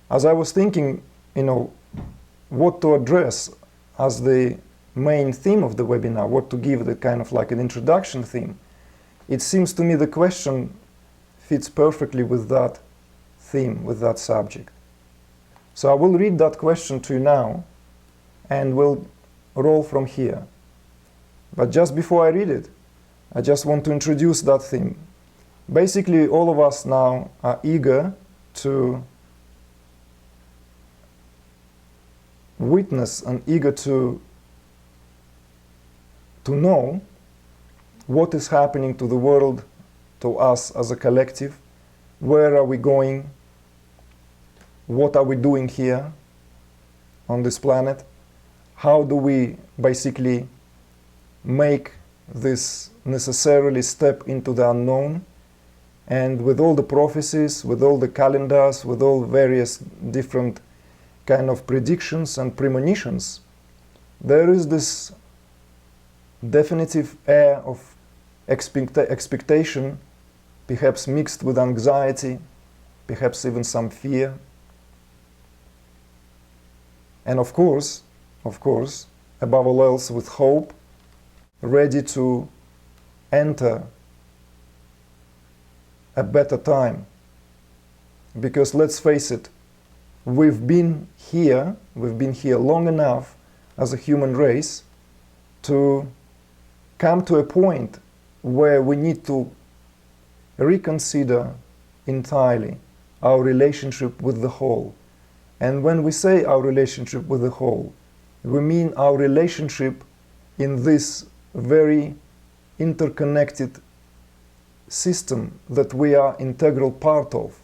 as I was thinking, what to address as the main theme of the webinar, what to give the kind of like an introduction theme, it seems to me the question fits perfectly with that theme, with that subject. So I will read that question to you now, and we'll roll from here. But just before I read it, I just want to introduce that theme. Basically, all of us now are eager to witness and eager to know what is happening to the world, to us as a collective. Where are we going? What are we doing here on this planet? How do we basically make this necessarily step into the unknown? And with all the prophecies, with all the calendars, with all various different kind of predictions and premonitions, there is this definitive air of expectation, perhaps mixed with anxiety, perhaps even some fear. And of course, above all else, with hope, ready to enter a better time. Because let's face it, we've been here long enough as a human race to come to a point where we need to reconsider entirely our relationship with the whole. And when we say our relationship with the whole, we mean our relationship in this very interconnected system that we are integral part of.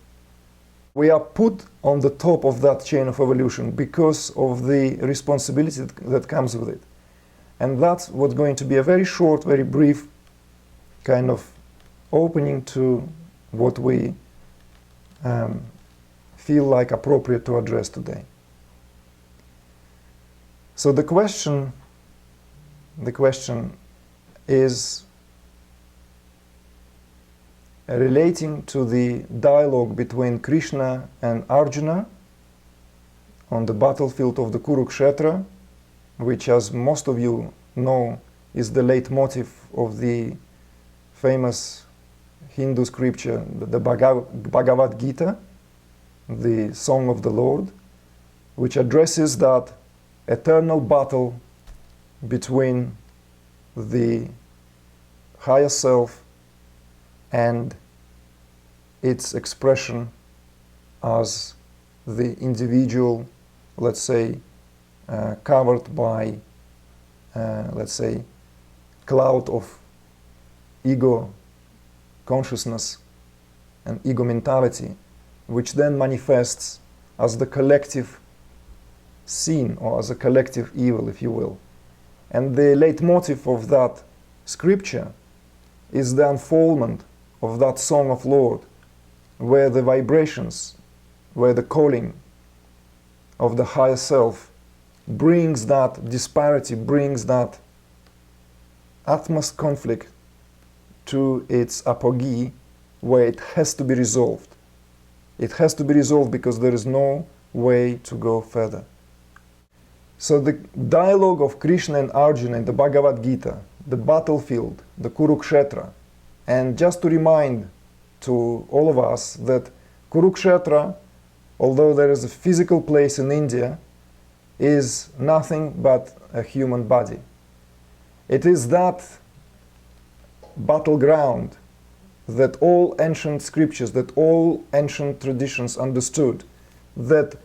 We are put on the top of that chain of evolution because of the responsibility that comes with it. And that's what's going to be a very short, very brief kind of opening to what we feel like appropriate to address today. So the question is relating to the dialogue between Krishna and Arjuna on the battlefield of the Kurukshetra, which, as most of you know, is the leitmotif of the famous Hindu scripture, the Bhagavad Gita, the Song of the Lord, which addresses that eternal battle between the higher self and its expression as the individual, let's say, covered by, let's say, cloud of ego consciousness and ego mentality, which then manifests as the collective sin, or as a collective evil, if you will. And the leitmotif of that scripture is the unfoldment of that Song of Lord, where the vibrations, where the calling of the higher self brings that disparity, brings that utmost conflict to its apogee, where it has to be resolved. It has to be resolved because there is no way to go further. So the dialogue of Krishna and Arjuna in the Bhagavad Gita, the battlefield, the Kurukshetra, and just to remind to all of us that Kurukshetra, although there is a physical place in India, is nothing but a human body. It is that battleground that all ancient scriptures, that all ancient traditions understood, that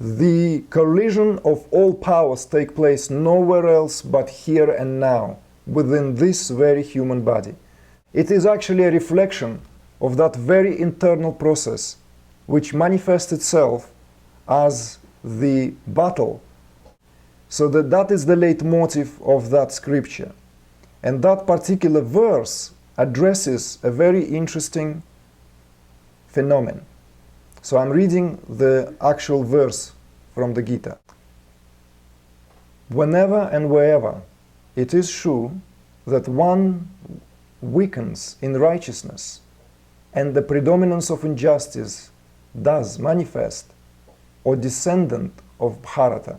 the collision of all powers take place nowhere else but here and now, within this very human body. It is actually a reflection of that very internal process which manifests itself as the battle. So that is the leitmotif of that scripture. And that particular verse addresses a very interesting phenomenon. So I'm reading the actual verse from the Gita. Whenever and wherever it is true that one weakens in righteousness and the predominance of injustice does manifest, or descendant of Bharata.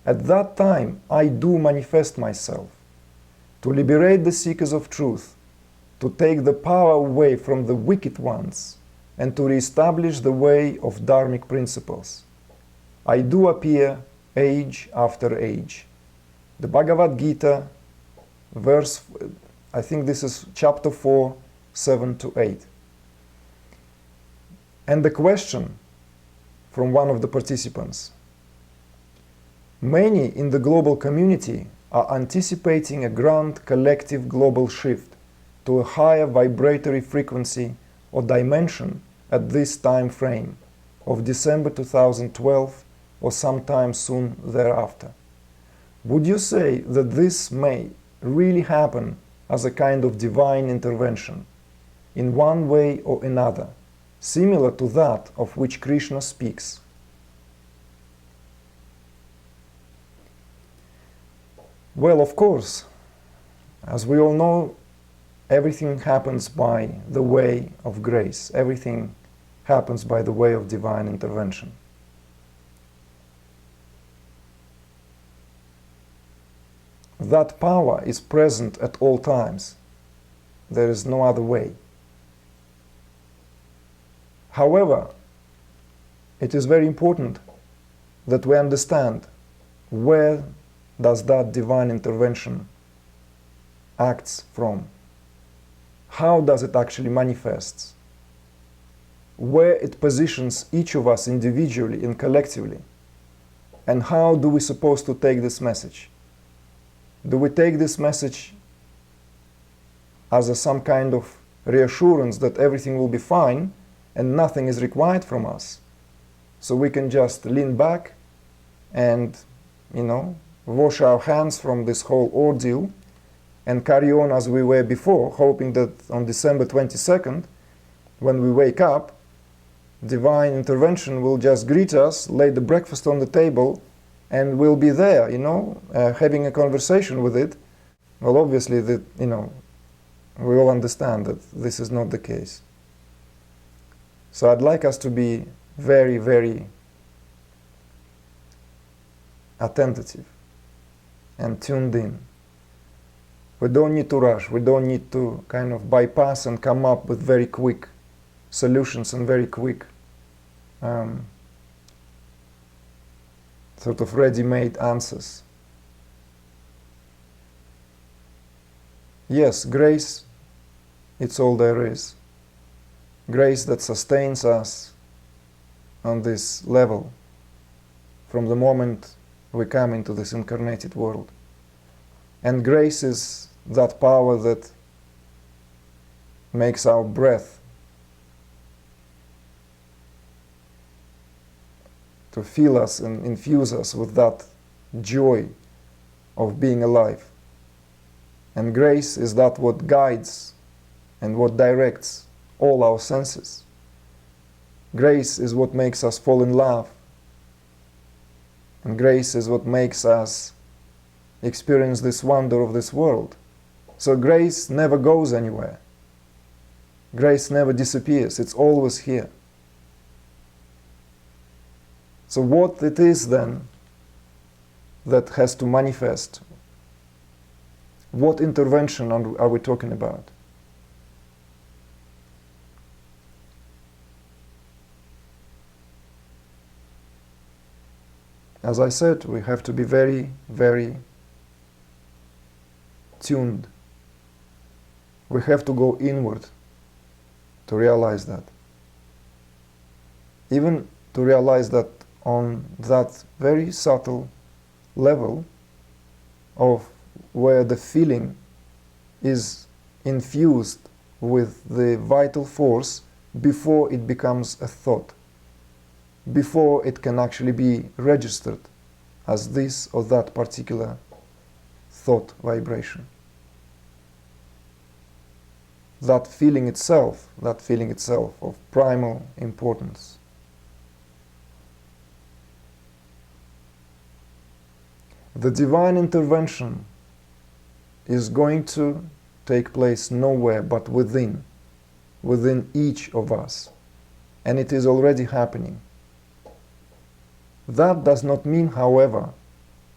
At that time, I do manifest myself to liberate the seekers of truth, to take the power away from the wicked ones, and to reestablish the way of dharmic principles. I do appear age after age. The Bhagavad Gita, verse, I think this is chapter 4, 7 to 8. And the question from one of the participants: many in the global community are anticipating a grand collective global shift to a higher vibratory frequency or dimension at this time frame of December 2012 or sometime soon thereafter. Would you say that this may really happen as a kind of divine intervention, in one way or another, similar to that of which Krishna speaks? Well, of course, as we all know, everything happens by the way of grace. Everything happens by the way of divine intervention. That power is present at all times. There is no other way. However, it is very important that we understand where does that divine intervention acts from. How does it actually manifest? Where it positions each of us individually and collectively? And how do we supposed to take this message? Do we take this message as some kind of reassurance that everything will be fine and nothing is required from us? So we can just lean back and, wash our hands from this whole ordeal and carry on as we were before, hoping that on December 22nd, when we wake up, divine intervention will just greet us, lay the breakfast on the table, and we'll be there, having a conversation with it. Well, obviously, we all understand that this is not the case. So I'd like us to be very, very attentive and tuned in. We don't need to rush. We don't need to kind of bypass and come up with very quick solutions and very quick sort of ready-made answers. Yes, grace, it's all there is. Grace that sustains us on this level from the moment we come into this incarnated world. And grace is that power that makes our breath to fill us and infuse us with that joy of being alive. And grace is that what guides and what directs all our senses. Grace is what makes us fall in love. And grace is what makes us experience this wonder of this world. So grace never goes anywhere. Grace never disappears. It's always here. So what it is then that has to manifest? What intervention are we talking about? As I said, we have to be very, very tuned. We have to go inward to realize that. Even to realize that on that very subtle level of where the feeling is infused with the vital force before it becomes a thought, before it can actually be registered as this or that particular thought vibration. That feeling itself of primal importance. The divine intervention is going to take place nowhere but within each of us. And it is already happening. That does not mean, however,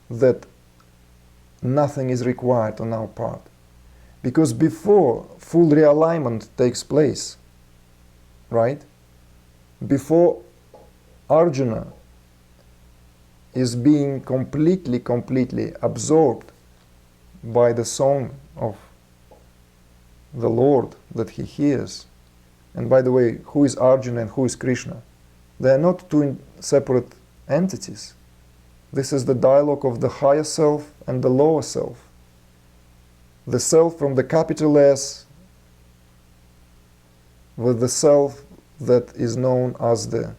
that nothing is required on our part. Because before full realignment takes place, right? Before Arjuna is being completely absorbed by the song of the Lord that he hears. And by the way, who is Arjuna and who is Krishna? They are not two separate entities. This is the dialogue of the higher self and the lower self. The self from the capital S with the self that is known as the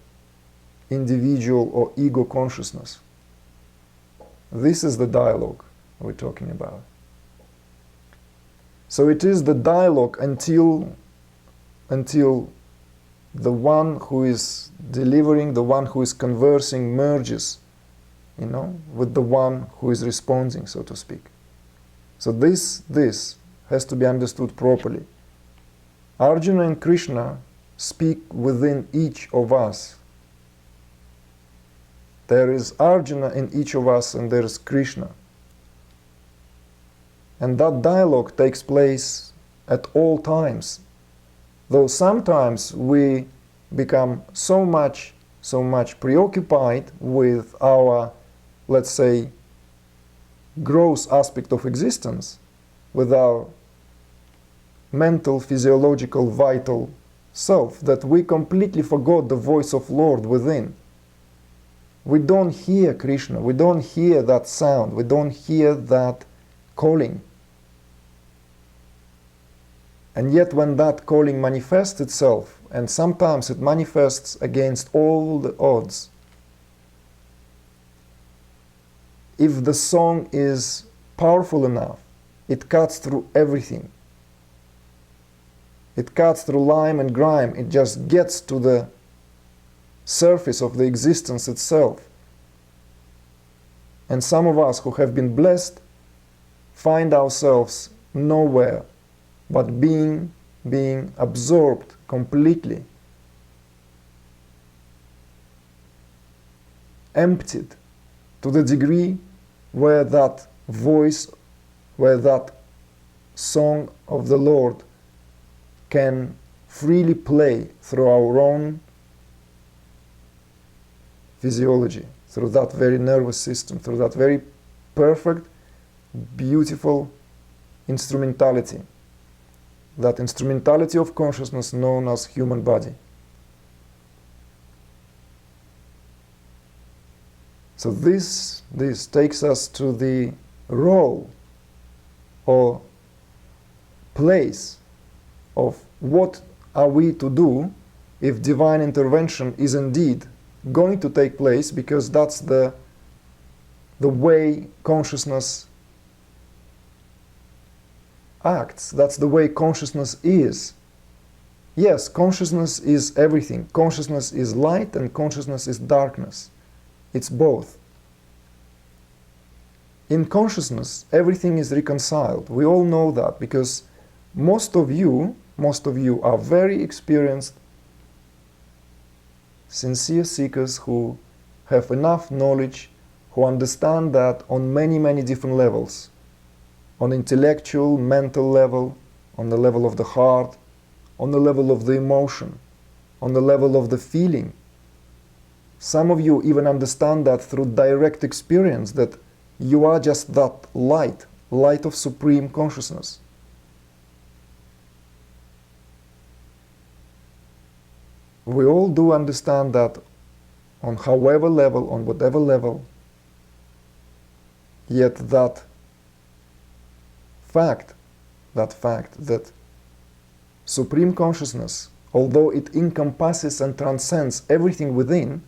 individual or ego consciousness. This is the dialogue we're talking about. So it is the dialogue until the one who is delivering, the one who is conversing merges, with the one who is responding, so to speak. So this has to be understood properly. Arjuna and Krishna speak within each of us. There is Arjuna in each of us and there is Krishna. And that dialogue takes place at all times. Though sometimes we become so much preoccupied with our, let's say, gross aspect of existence, with our mental, physiological, vital self, that we completely forgot the voice of Lord within. We don't hear Krishna, we don't hear that sound, we don't hear that calling. And yet when that calling manifests itself, and sometimes it manifests against all the odds, if the song is powerful enough, it cuts through everything. It cuts through lime and grime, it just gets to the surface of the existence itself. And some of us who have been blessed find ourselves nowhere but being absorbed completely, emptied to the degree where that voice, where that song of the Lord can freely play through our own physiology, through that very nervous system, through that very perfect, beautiful instrumentality. That instrumentality of consciousness known as human body. So this takes us to the role or place of what are we to do if divine intervention is indeed going to take place, because that's the way consciousness acts. That's the way consciousness is. Yes, consciousness is everything. Consciousness is light and consciousness is darkness. It's both. In consciousness, everything is reconciled. We all know that because most of you are very experienced, sincere seekers who have enough knowledge, who understand that on many different levels. On intellectual, mental level, on the level of the heart, on the level of the emotion, on the level of the feeling. Some of you even understand that through direct experience, that you are just that light of supreme consciousness. We all do understand that on however level, on whatever level, yet that fact that supreme consciousness, although it encompasses and transcends everything within,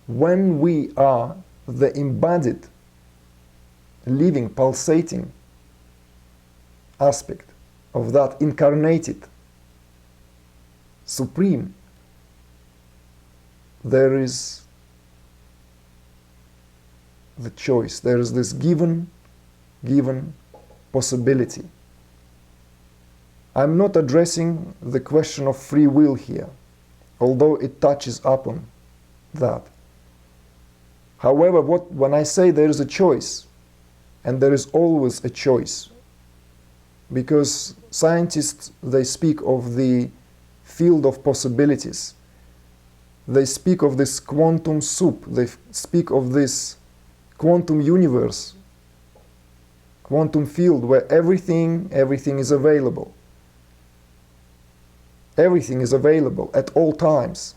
when we are the embodied, living, pulsating aspect of that incarnated supreme, there is the choice, there is this given possibility. I'm not addressing the question of free will here, although it touches upon that. However, when I say there is a choice, and there is always a choice, because scientists, they speak of the field of possibilities. They speak of this quantum soup. They speak of this quantum universe, quantum field where everything is available. Everything is available at all times.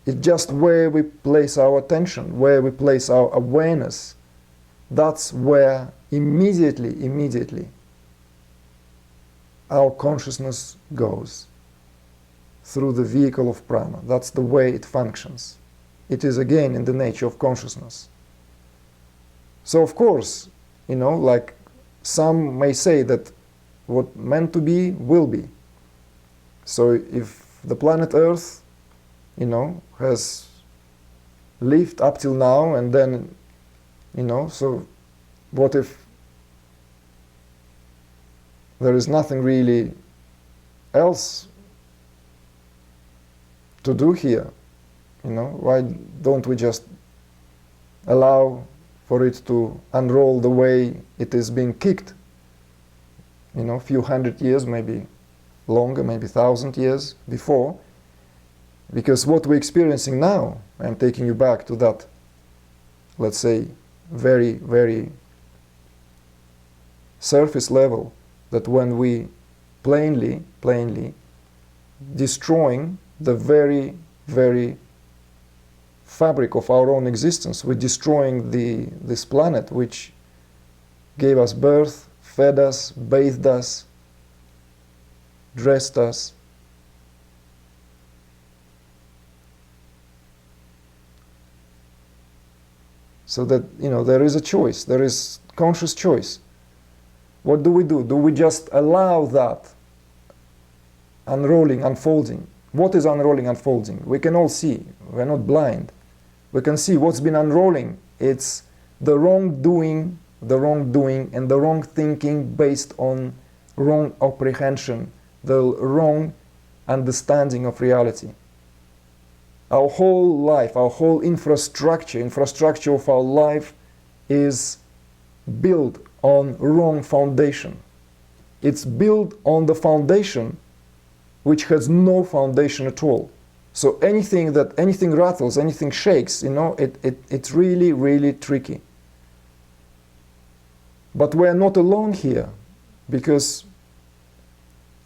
It's just where we place our attention, where we place our awareness. That's where immediately our consciousness goes, through the vehicle of prana. That's the way it functions. It is again in the nature of consciousness. So of course, like some may say that what meant to be will be. So if the planet Earth, has lived up till now, and then, so what if there is nothing really else to do here? Why don't we just allow for it to unroll the way it is being kicked? A few hundred years, maybe longer, maybe 1,000 years before. Because what we're experiencing now, I'm taking you back to that, let's say, very, very surface level, that when we plainly destroying the very, very fabric of our own existence, we're destroying this planet which gave us birth, fed us, bathed us, dressed us. So that, there is a choice, there is conscious choice. What do? Do we just allow that unrolling, unfolding? What is unrolling, unfolding? We can all see, we're not blind. We can see what's been unrolling. It's the wrongdoing, and the wrong thinking based on wrong apprehension, the wrong understanding of reality. Our whole life, our whole infrastructure of our life is built on wrong foundation. It's built on the foundation which has no foundation at all. So anything rattles, anything shakes, it's really, really tricky. But we're not alone here, because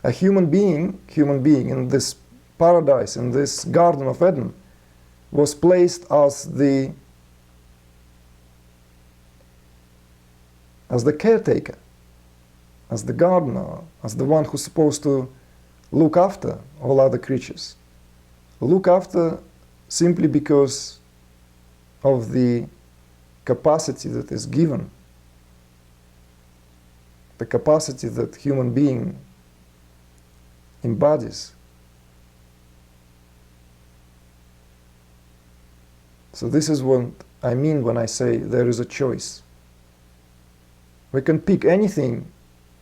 a human being in this paradise, in this Garden of Eden, was placed as the caretaker, as the gardener, as the one who's supposed to look after all other creatures. Look after simply because of the capacity that is given, the capacity that human being embodies. So this is what I mean when I say there is a choice. We can pick anything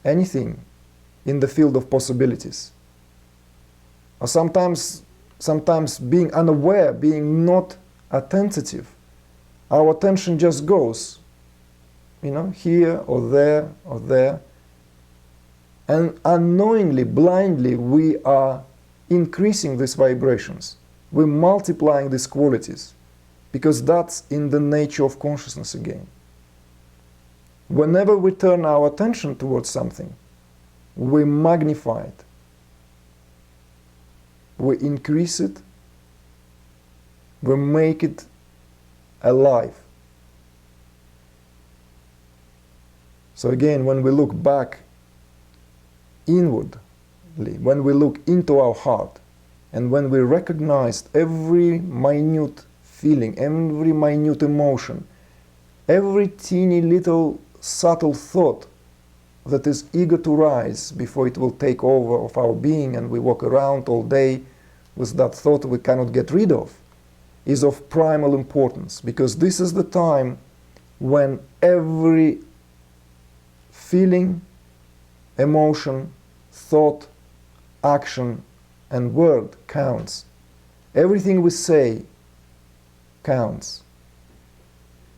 in the field of possibilities. Or sometimes being unaware, being not attentive, our attention just goes, here or there, and unknowingly, blindly, we are increasing these vibrations. We're multiplying these qualities, because that's in the nature of consciousness again. Whenever we turn our attention towards something, we magnify it, we increase it, we make it alive. So again, when we look back inwardly, when we look into our heart, and when we recognize every minute feeling, every minute emotion, every teeny little subtle thought that is eager to rise before it will take over of our being, and we walk around all day with that thought we cannot get rid of, is of primal importance, because this is the time when every feeling, emotion, thought, action, and word counts. Everything we say counts.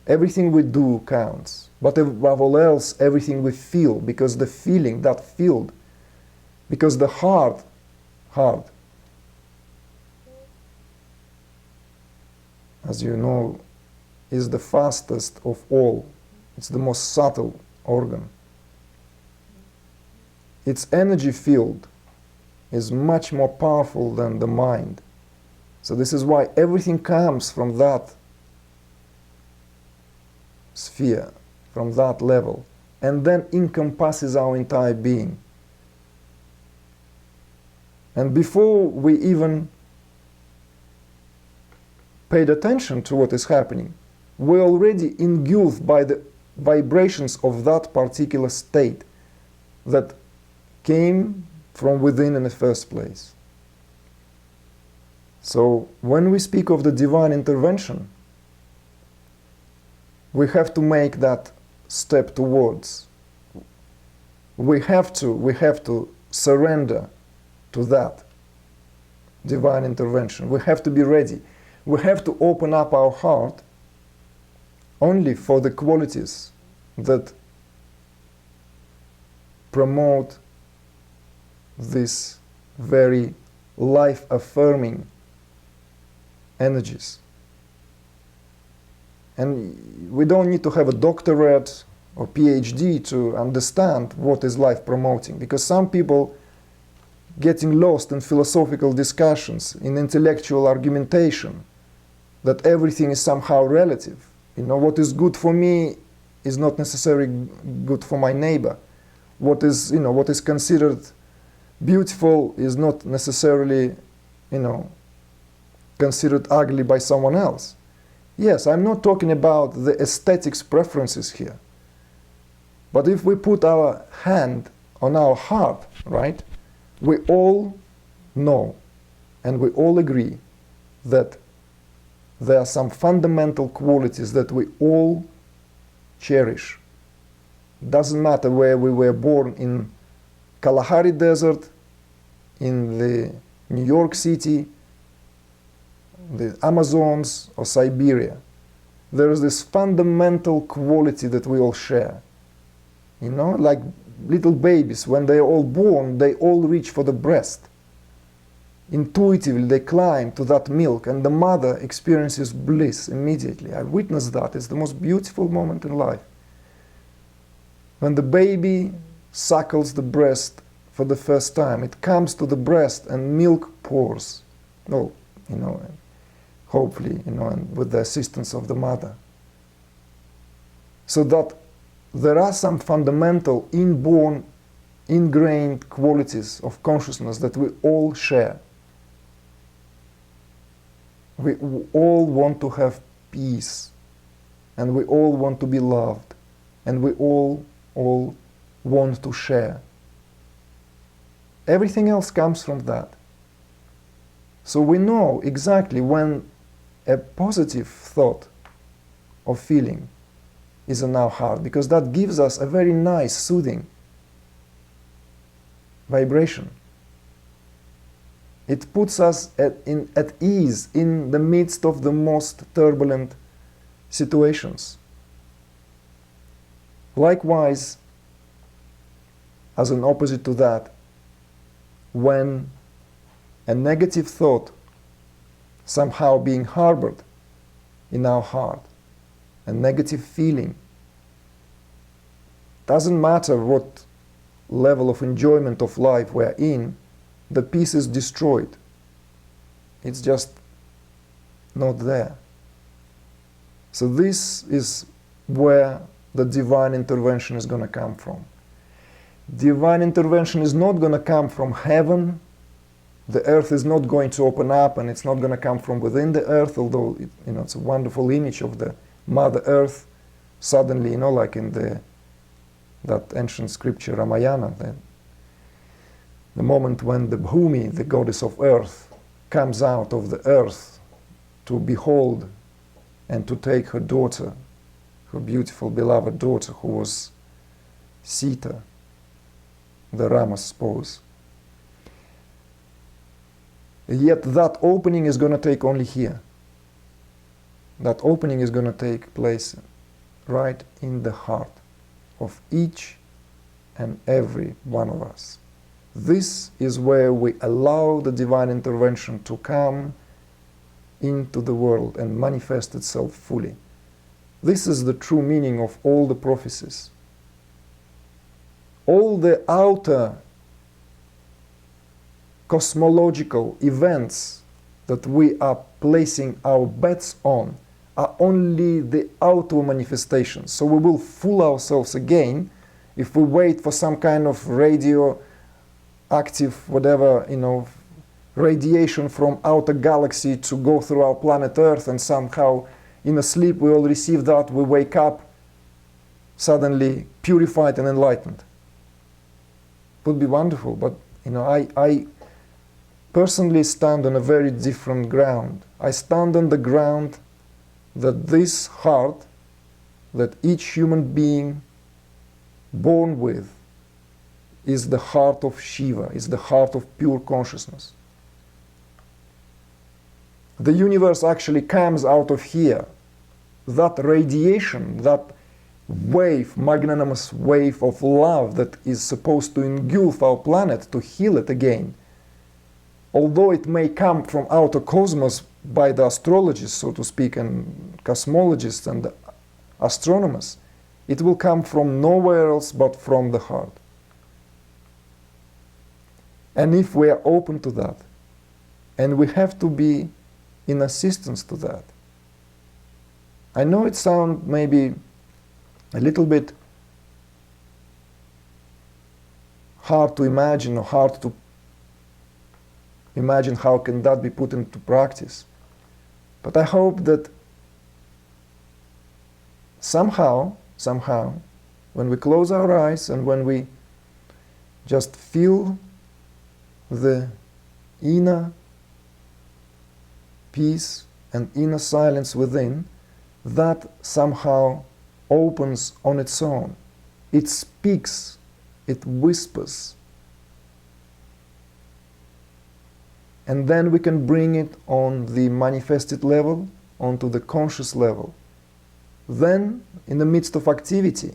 Everything we do counts. But above all else, everything we feel, because the feeling, that field, because the heart, as you know, is the fastest of all. It's the most subtle organ. Its energy field is much more powerful than the mind. So this is why everything comes from that sphere, from that level, and then encompasses our entire being. And before we even paid attention to what is happening, we're already engulfed by the vibrations of that particular state that came from within in the first place. So when we speak of the divine intervention, we have to make that step towards. We have to surrender to that divine intervention. We have to be ready. We have to open up our heart only for the qualities that promote these very life-affirming energies. And we don't need to have a doctorate or PhD to understand what is life promoting, because some people getting lost in philosophical discussions, in intellectual argumentation, that everything is somehow relative. You know, what is good for me is not necessarily good for my neighbor. What is considered beautiful is not necessarily, considered ugly by someone else. Yes, I'm not talking about the aesthetics preferences here. But if we put our hand on our heart, right, we all know and we all agree that there are some fundamental qualities that we all cherish. Doesn't matter where we were born, in Kalahari Desert, in the New York City, the Amazons, or Siberia. There is this fundamental quality that we all share. You know, like little babies, when they are all born, they all reach for the breast. Intuitively, they climb to that milk, and the mother experiences bliss immediately. I witnessed that. It's the most beautiful moment in life. When the baby suckles the breast for the first time, it comes to the breast and milk pours. Well, hopefully, and with the assistance of the mother. So that there are some fundamental, inborn, ingrained qualities of consciousness that we all share. We all want to have peace, and we all want to be loved, and we all want to share. Everything else comes from that. So we know exactly when a positive thought or feeling is in our heart, because that gives us a very nice, soothing vibration. It puts us at ease in the midst of the most turbulent situations. Likewise, as an opposite to that, when a negative thought somehow being harbored in our heart, a negative feeling, doesn't matter what level of enjoyment of life we're in, the peace is destroyed. It's just not there. So this is where the divine intervention is going to come from. Divine intervention is not going to come from heaven. The earth is not going to open up, and it's not going to come from within the earth, although it's a wonderful image of the Mother Earth suddenly, like in that ancient scripture Ramayana, the moment when the Bhumi, the goddess of earth, comes out of the earth to behold and to take her daughter, her beautiful beloved daughter, who was Sita, the Rama's spouse. Yet that opening is going to take only here. That opening is going to take place right in the heart of each and every one of us. This is where we allow the divine intervention to come into the world and manifest itself fully. This is the true meaning of all the prophecies. All the outer cosmological events that we are placing our bets on are only the outer manifestations. So we will fool ourselves again if we wait for some kind of radioactive, whatever, radiation from outer galaxy to go through our planet Earth, and somehow in a sleep we all receive that, we wake up suddenly purified and enlightened. Would be wonderful, but I personally stand on a very different ground. I stand on the ground that this heart, that each human being born with, is the heart of Shiva, is the heart of pure consciousness. The universe actually comes out of here. That radiation, that wave, magnanimous wave of love that is supposed to engulf our planet, to heal it again, although it may come from outer cosmos by the astrologists, so to speak, and cosmologists and astronomers, it will come from nowhere else but from the heart. And if we are open to that, and we have to be in assistance to that. I know it sounds maybe a little bit hard to imagine, or hard to imagine how can that be put into practice. But I hope that somehow, when we close our eyes and when we just feel the inner peace and inner silence within, that somehow opens on its own. It speaks, it whispers. And then we can bring it on the manifested level, onto the conscious level. Then, in the midst of activity,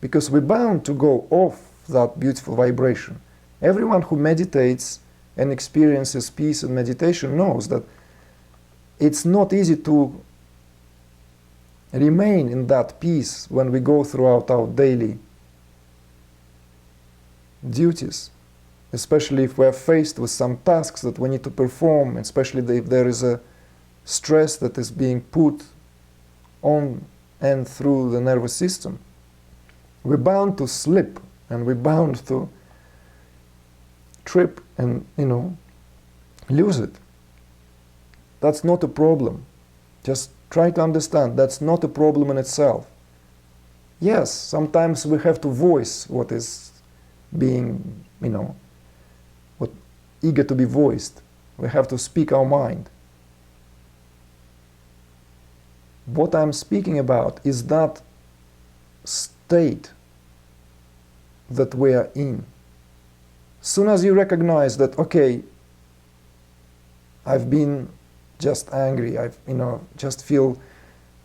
because we're bound to go off that beautiful vibration. Everyone who meditates and experiences peace and meditation knows that it's not easy to remain in that peace when we go throughout our daily duties, especially if we are faced with some tasks that we need to perform, especially if there is a stress that is being put on and through the nervous system. We're bound to slip, and we're bound to trip and, lose it. That's not a problem. Just try to understand that's not a problem in itself. Yes, sometimes we have to voice what is being, what eager to be voiced. We have to speak our mind. What I'm speaking about is that state that we are in. Soon as you recognize that, okay, I've been just angry, I've, just feel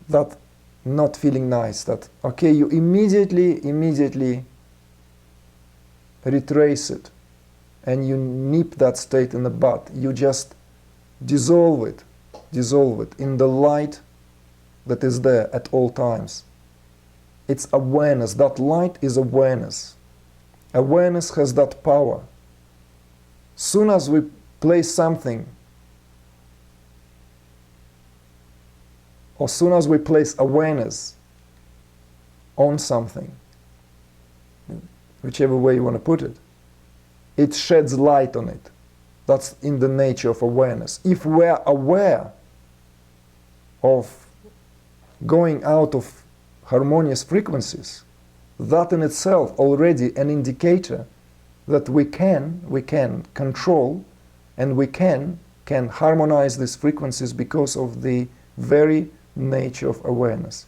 that not feeling nice, that, okay, you immediately retrace it and you nip that state in the bud. You just dissolve it in the light that is there at all times. It's awareness. That light is awareness. Awareness has that power. Soon as we place something, or soon as we place awareness on something, whichever way you want to put it, it sheds light on it. That's in the nature of awareness. If we're aware of going out of harmonious frequencies, that in itself already an indicator that we can control and we can harmonize these frequencies because of the very nature of awareness.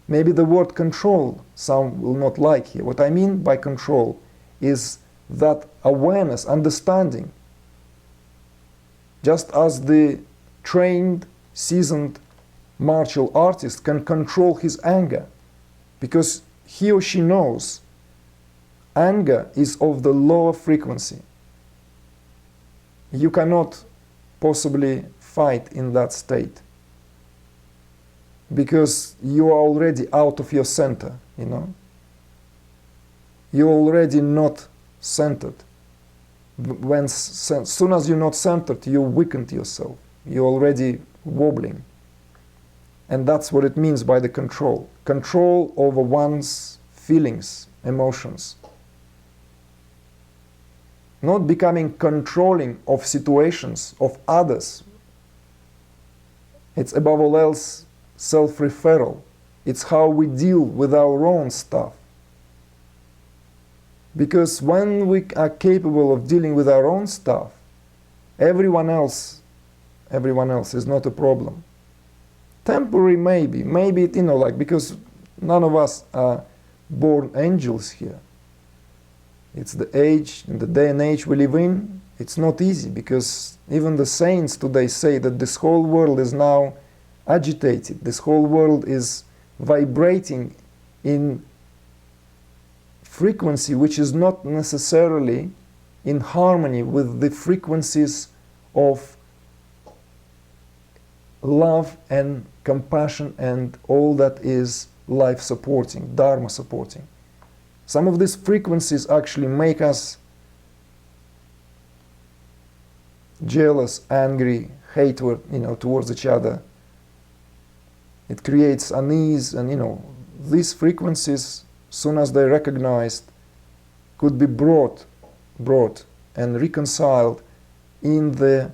Maybe the word control some will not like here. What I mean by control is that awareness, understanding. Just as the trained, seasoned martial artist can control his anger, because he or she knows anger is of the lower frequency. You cannot possibly fight in that state because you are already out of your center, you know. You're already not centered. When soon as you're not centered, you weakened yourself. You're already wobbling. And that's what it means by the control. Control over one's feelings, emotions. Not becoming controlling of situations, of others. It's above all else self-referral. It's how we deal with our own stuff. Because when we are capable of dealing with our own stuff, everyone else is not a problem. Temporary maybe, you know, like, because none of us are born angels here. It's the age, in the day and age we live in, it's not easy, because even the saints today say that this whole world is now agitated, this whole world is vibrating in frequency which is not necessarily in harmony with the frequencies of love and compassion and all that is life supporting, dharma supporting. Some of these frequencies actually make us jealous, angry, hatred, you know, towards each other. It creates unease, and you know, these frequencies, soon as they're recognized, could be brought and reconciled in the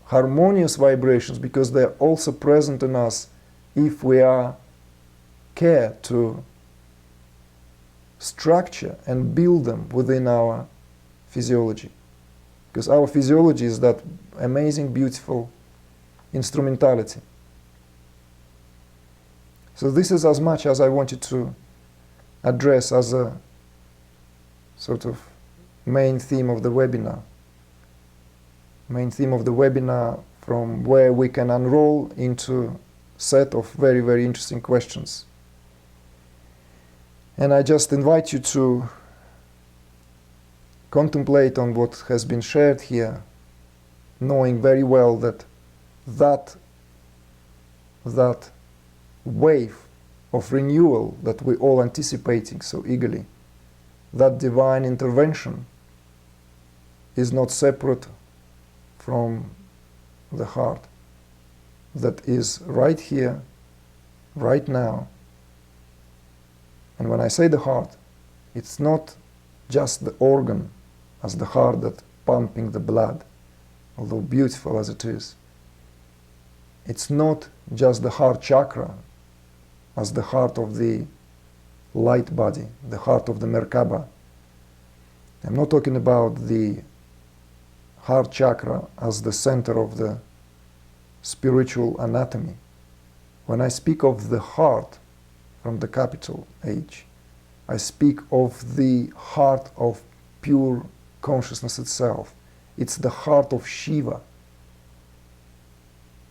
harmonious vibrations, because they're also present in us if we are care to structure and build them within our physiology. Because our physiology is that amazing, beautiful instrumentality. So this is as much as I wanted to address as a sort of main theme of the webinar. Main theme of the webinar, from where we can unroll into a set of very, very interesting questions. And I just invite you to contemplate on what has been shared here, knowing very well that that wave of renewal that we're all anticipating so eagerly, that divine intervention is not separate from the heart, that is right here, right now. And when I say the heart, it's not just the organ as the heart that's pumping the blood, although beautiful as it is. It's not just the heart chakra as the heart of the light body, the heart of the Merkaba. I'm not talking about the heart chakra as the center of the spiritual anatomy. When I speak of the heart from the capital H, I speak of the heart of pure consciousness itself. It's the heart of Shiva.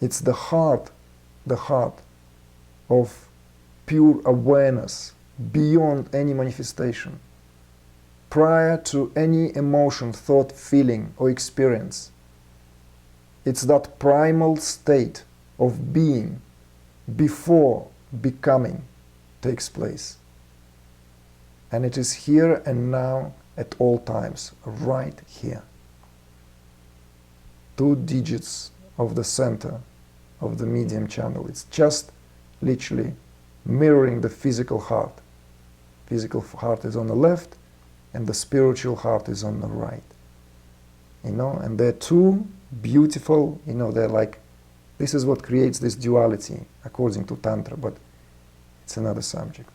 It's the heart of pure awareness beyond any manifestation, prior to any emotion, thought, feeling, or experience. It's that primal state of being before becoming takes place. And it is here and now at all times, right here. 2 digits of the center of the medium channel. It's just literally mirroring the physical heart. Physical heart is on the left and the spiritual heart is on the right. You know, and they're two beautiful, you know, they're like, this is what creates this duality according to Tantra, but it's another subject.